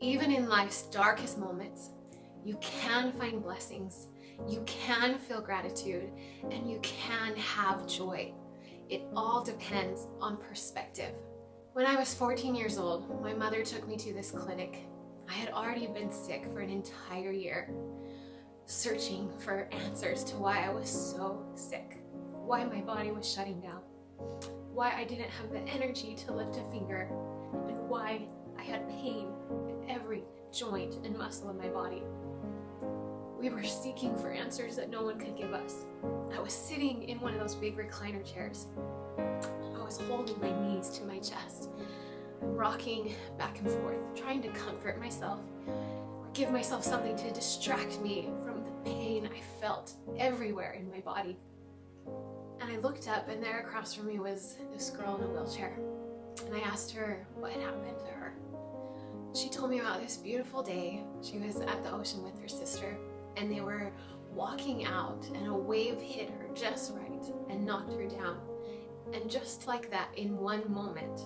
Even in life's darkest moments, you can find blessings, you can feel gratitude, and you can have joy. It all depends on perspective. When I was 14 years old, my mother took me to this clinic. I had already been sick for an entire year, searching for answers to why I was so sick, why my body was shutting down, why I didn't have the energy to lift a finger, and why I had pain in every joint and muscle in my body. We were seeking for answers that no one could give us. I was sitting in one of those big recliner chairs. I was holding my knees to my chest, rocking back and forth, trying to comfort myself or give myself something to distract me from the pain I felt everywhere in my body. And I looked up, and there across from me was this girl in a wheelchair. And I asked her what had happened to her. She told me about this beautiful day. She was at the ocean with her sister, and they were walking out, and a wave hit her just right and knocked her down. And just like that, in one moment,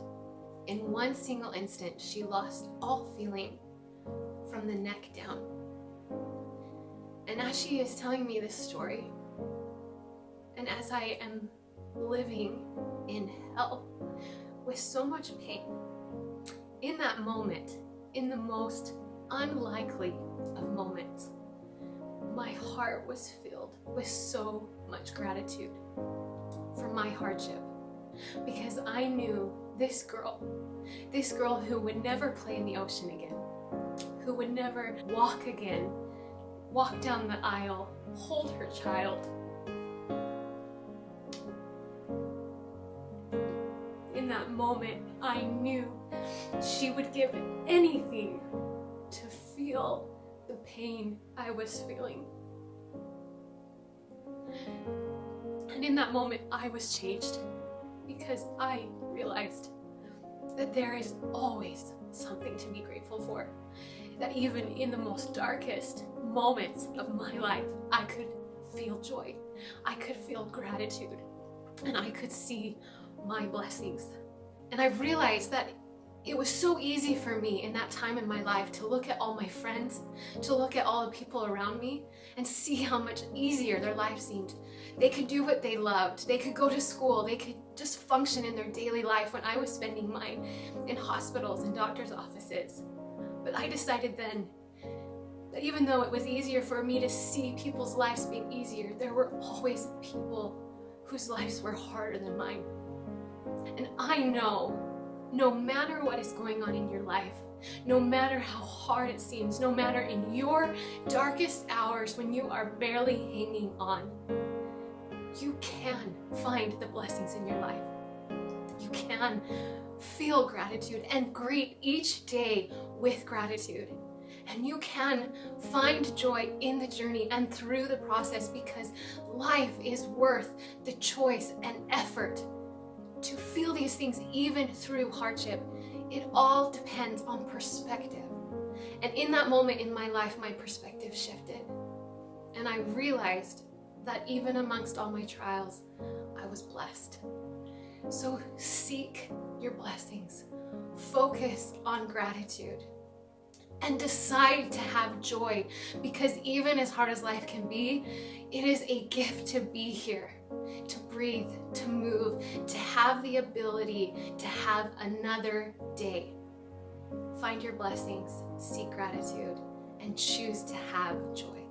in one single instant, she lost all feeling from the neck down. And as she is telling me this story, and as I am living in hell with so much pain, in that moment, in the most unlikely of moments, my heart was filled with so much gratitude for my hardship, because I knew this girl who would never play in the ocean again, who would never walk again, walk down the aisle, hold her child. In that moment, I knew she would give anything to feel the pain I was feeling. And in that moment, I was changed, because I realized that there is always something to be grateful for. That even in the most darkest moments of my life, I could feel joy, I could feel gratitude, and I could see my blessings. And I realized that it was so easy for me in that time in my life to look at all my friends, to look at all the people around me and see how much easier their life seemed. They could do what they loved. They could go to school. They could just function in their daily life when I was spending mine in hospitals and doctors' offices. But I decided then that even though it was easier for me to see people's lives being easier, there were always people whose lives were harder than mine. And I know, no matter what is going on in your life, no matter how hard it seems, no matter in your darkest hours when you are barely hanging on, you can find the blessings in your life. You can feel gratitude and greet each day with gratitude. And you can find joy in the journey and through the process, because life is worth the choice and effort to feel these things even through hardship. It all depends on perspective. And in that moment in my life, my perspective shifted. And I realized that even amongst all my trials, I was blessed. So seek your blessings. Focus on gratitude. And decide to have joy, because even as hard as life can be, it is a gift to be here, to breathe, to move, to have the ability to have another day. Find your blessings, seek gratitude, and choose to have joy.